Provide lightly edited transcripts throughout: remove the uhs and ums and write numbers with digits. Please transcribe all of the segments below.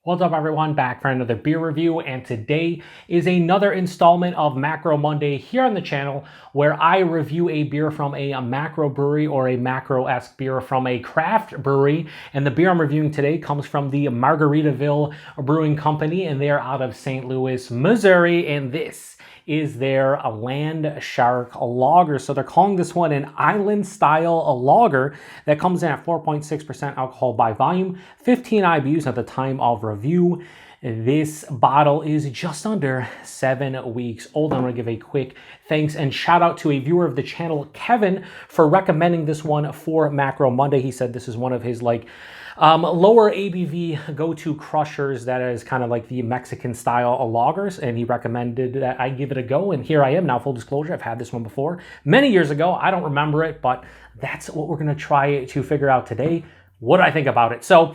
What's up everyone, back for another beer review, and today is another installment of Macro Monday here on the channel where I review a beer from a macro brewery or a macro-esque beer from a craft brewery. And the beer I'm reviewing today comes from the Margaritaville Brewing Company, and they're out of St. Louis, Missouri, and this is their Landshark Lager. So they're calling this one an island style lager that comes in at 4.6% alcohol by volume, 15 IBUs at the time of review. This bottle is just under 7 weeks old. I'm going to give a quick thanks and shout out to a viewer of the channel, Kevin, for recommending this one for Macro Monday. He said this is one of his lower ABV go-to crushers that is kind of like the Mexican style lagers, and he recommended that I give it a go, and here I am now. Full disclosure, I've had this one before many years ago. I don't remember it, but that's what we're going to try to figure out today. What do I think about it? So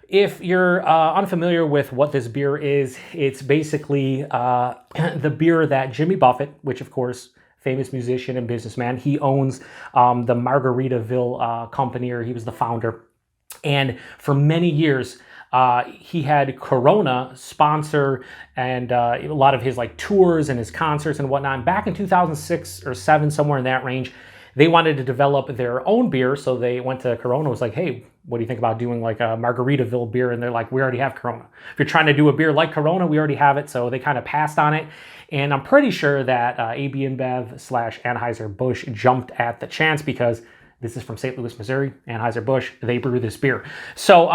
if you're unfamiliar with what this beer is, it's basically the beer that Jimmy Buffett, which of course, famous musician and businessman, he owns the Margaritaville company, or he was the founder. And for many years, he had Corona sponsor and a lot of his tours and his concerts and whatnot. And back in 2006 or 7, somewhere in that range, they wanted to develop their own beer. So they went to Corona, was like, hey, what do you think about doing like a Margaritaville beer? And they're like, we already have Corona. If you're trying to do a beer like Corona, we already have it. So they kind of passed on it. And I'm pretty sure that AB InBev / Anheuser-Busch jumped at the chance, because this is from St. Louis, Missouri. Anheuser-Busch, they brew this beer. So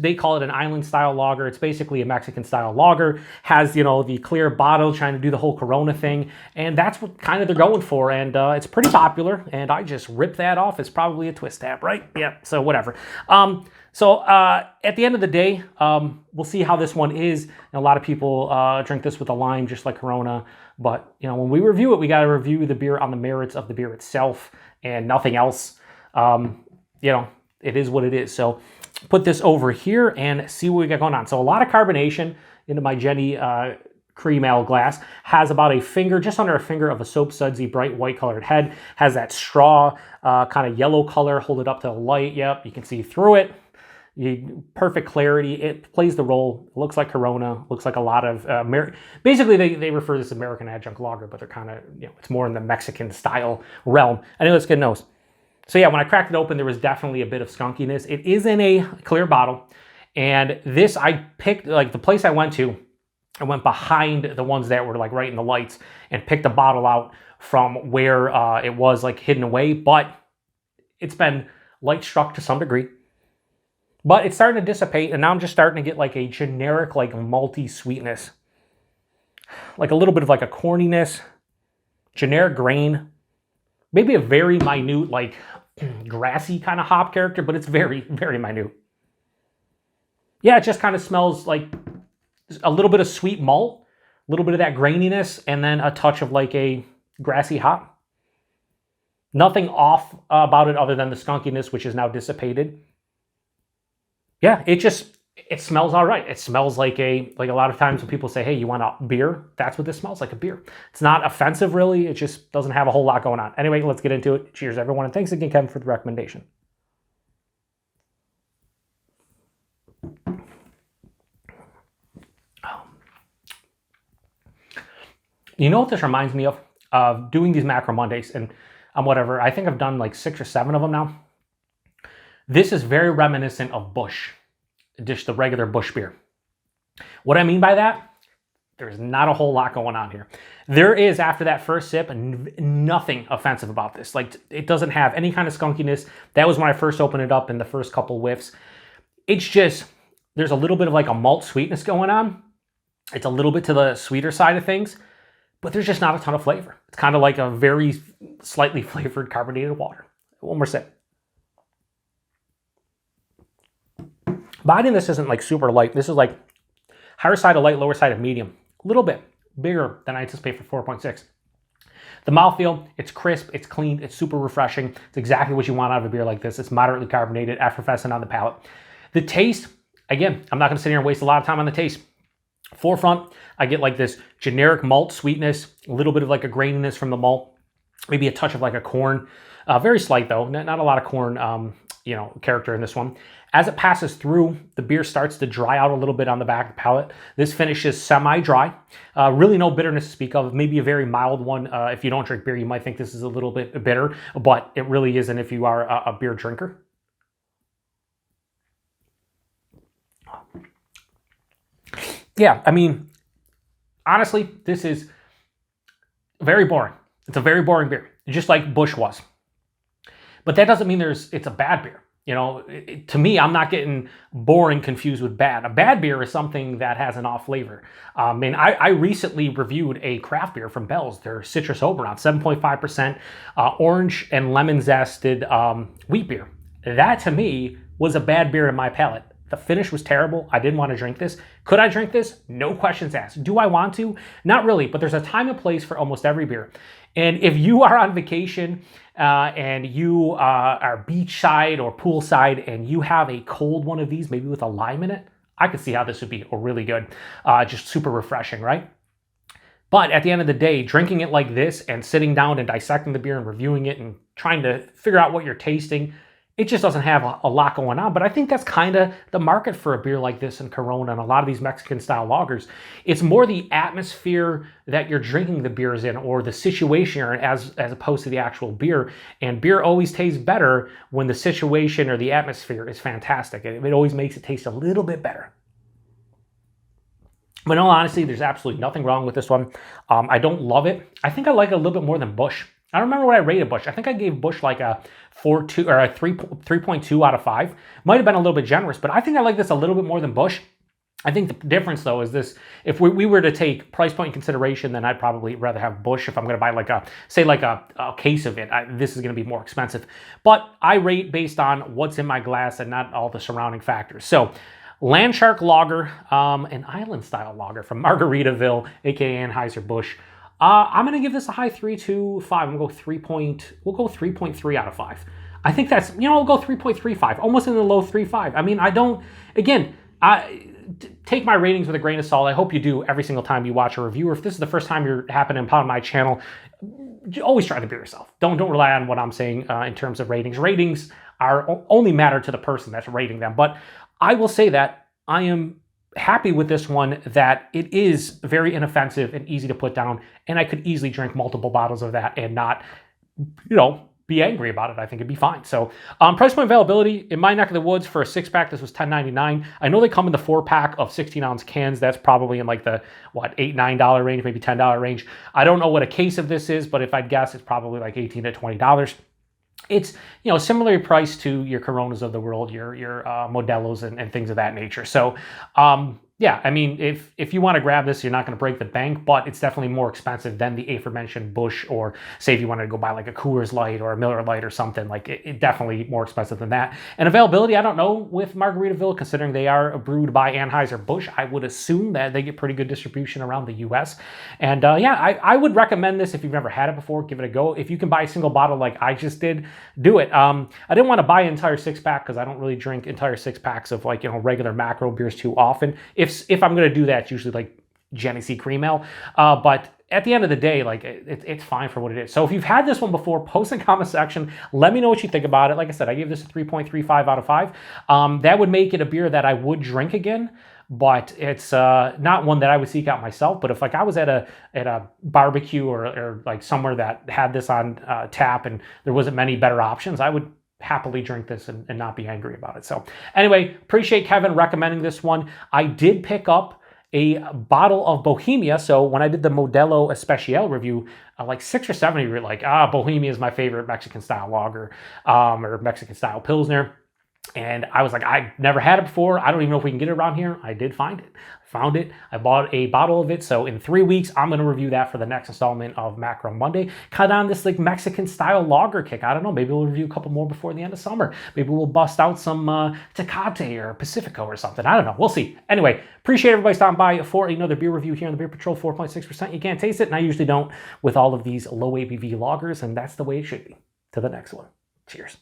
they call it an island style lager. It's basically a Mexican style lager. Has, the clear bottle, trying to do the whole Corona thing. And that's what kind of they're going for. And it's pretty popular. And I just ripped that off. It's probably a twist tab, right? Yeah, so whatever. At the end of the day, we'll see how this one is. And a lot of people drink this with a lime, just like Corona. But, when we review it, we got to review the beer on the merits of the beer itself and nothing else. It is what it is. So put this over here and see what we got going on. So a lot of carbonation into my Jenny cream ale glass. Has about a finger, just under a finger of a soap sudsy bright white colored head. Has that straw kind of yellow color. Hold it up to the light. Yep, you can see through it. Perfect clarity. It plays the role. It looks like Corona. Looks like a lot of basically they refer to this as American adjunct lager, but they're kind of, it's more in the Mexican style realm. Anyway, let's get a nose. So yeah, when I cracked it open, there was definitely a bit of skunkiness. It is in a clear bottle. And this, I picked, the place I went to, I went behind the ones that were right in the lights and picked the bottle out from where it was hidden away. But it's been light struck to some degree. But it's starting to dissipate, and now I'm just starting to get a generic malty sweetness. A little bit of a corniness, generic grain. Maybe a very minute, grassy kind of hop character, but it's very, very minute. Yeah, it just kind of smells like a little bit of sweet malt, a little bit of that graininess, and then a touch of a grassy hop. Nothing off about it other than the skunkiness, which is now dissipated. Yeah, it smells all right. It smells like a lot of times when people say, hey, you want a beer? That's what this smells like, a beer. It's not offensive, really. It just doesn't have a whole lot going on. Anyway, let's get into it. Cheers, everyone. And thanks again, Kevin, for the recommendation. You know what this reminds me of doing these Macro Mondays and whatever. I think I've done 6 or 7 of them now. This is very reminiscent of Busch, just the regular Busch beer. What I mean by that, there's not a whole lot going on here. There is, after that first sip, nothing offensive about this. It doesn't have any kind of skunkiness. That was when I first opened it up in the first couple whiffs. It's just, there's a little bit of a malt sweetness going on. It's a little bit to the sweeter side of things, but there's just not a ton of flavor. It's kind of like a very slightly flavored carbonated water. One more sip. Body in this isn't super light. This is higher side of light, lower side of medium. A little bit bigger than I anticipate for 4.6. The mouthfeel, it's crisp, it's clean, it's super refreshing. It's exactly what you want out of a beer like this. It's moderately carbonated, effervescent on the palate. The taste, again, I'm not going to sit here and waste a lot of time on the taste. Forefront, I get this generic malt sweetness, a little bit of a graininess from the malt, maybe a touch of a corn. Very slight though, not a lot of corn character in this one. As it passes through, the beer starts to dry out a little bit on the back of the palate. This finishes semi-dry. Really no bitterness to speak of. Maybe a very mild one. If you don't drink beer, you might think this is a little bit bitter, but it really isn't if you are a beer drinker. Yeah, I mean, honestly, this is very boring. It's a very boring beer, just like Busch was. But that doesn't mean it's a bad beer. To me, I'm not getting boring confused with bad. A bad beer is something that has an off flavor. And I recently reviewed a craft beer from Bell's, their Citrus Oberon, 7.5% orange and lemon zested wheat beer. That to me was a bad beer in my palate. The finish was terrible. I didn't want to drink this. Could I drink this? No questions asked. Do I want to? Not really, but there's a time and place for almost every beer. And if you are on vacation and you are beachside or poolside and you have a cold one of these, maybe with a lime in it, I could see how this would be really good. Just super refreshing, right? But at the end of the day, drinking it like this and sitting down and dissecting the beer and reviewing it and trying to figure out what you're tasting, it just doesn't have a lot going on. But I think that's kind of the market for a beer like this in Corona and a lot of these Mexican-style lagers. It's more the atmosphere that you're drinking the beers in or the situation you're in as opposed to the actual beer. And beer always tastes better when the situation or the atmosphere is fantastic. It always makes it taste a little bit better. But in all honesty, there's absolutely nothing wrong with this one. I don't love it. I think I like it a little bit more than Busch. I don't remember what I rated Busch. I think I gave Busch like a 4.2 or a 3.2 out of 5. Might have been a little bit generous, but I think I like this a little bit more than Busch. I think the difference though is this: if we were to take price point in consideration, then I'd probably rather have Busch if I'm going to buy like a case of it. This is going to be more expensive, but I rate based on what's in my glass and not all the surrounding factors. So, Landshark Lager, an island style lager from Margaritaville, aka Anheuser-Busch. I'm going to give this a high 3 to 5. I'm going to go we'll go 3.3 out of 5. I think that's, we'll go 3.35, almost in the low 3.5. I mean, take my ratings with a grain of salt. I hope you do every single time you watch a review. Or if this is the first time you're happening upon my channel, always try the beer yourself. Don't rely on what I'm saying in terms of ratings. Ratings only matter to the person that's rating them. But I will say that I am happy with this one, that it is very inoffensive and easy to put down, and I could easily drink multiple bottles of that and not, be angry about it. I think it'd be fine. So price point availability in my neck of the woods for a 6-pack, this was $10.99. I know they come in the 4-pack of 16-ounce cans. That's probably in like the $8-9 range, maybe $10 range. I don't know what a case of this is, but if I'd guess, it's probably like $18 to $20. It's, similarly priced to your Coronas of the world, your Modelos and things of that nature. So, yeah, I mean, if you want to grab this, you're not going to break the bank, but it's definitely more expensive than the aforementioned Busch, or say if you wanted to go buy like a Coors Light or a Miller Lite or something, like it definitely more expensive than that. And availability, I don't know with Margaritaville, considering they are brewed by Anheuser-Busch, I would assume that they get pretty good distribution around the US. And yeah, I would recommend this if you've never had it before, give it a go. If you can buy a single bottle like I just did, do it. I didn't want to buy an entire 6-pack because I don't really drink entire 6-packs of regular macro beers too often. If I'm going to do that, it's usually like Genesee Cream Ale. But at the end of the day, it's fine for what it is. So if you've had this one before, post in the comment section. Let me know what you think about it. Like I said, I gave this a 3.35 out of 5. That would make it a beer that I would drink again, but it's not one that I would seek out myself. But if I was at a barbecue or like somewhere that had this on tap and there wasn't many better options, I would happily drink this and not be angry about it. So anyway, appreciate Kevin recommending this one. I did pick up a bottle of Bohemia. So when I did the Modelo Especial review, like 6 or 7 of you were like, Bohemia is my favorite Mexican style lager or Mexican style Pilsner. And I was like, I never had it before. I don't even know if we can get it around here. I did find it. Found it. I bought a bottle of it. So in 3 weeks, I'm going to review that for the next installment of Macro Monday. Cut on this like Mexican style lager kick. I don't know. Maybe we'll review a couple more before the end of summer. Maybe we'll bust out some Tecate or Pacifico or something. I don't know. We'll see. Anyway, appreciate everybody stopping by for another beer review here on the Beer Patrol. 4.6%. You can't taste it. And I usually don't with all of these low ABV lagers. And that's the way it should be. To the next one. Cheers.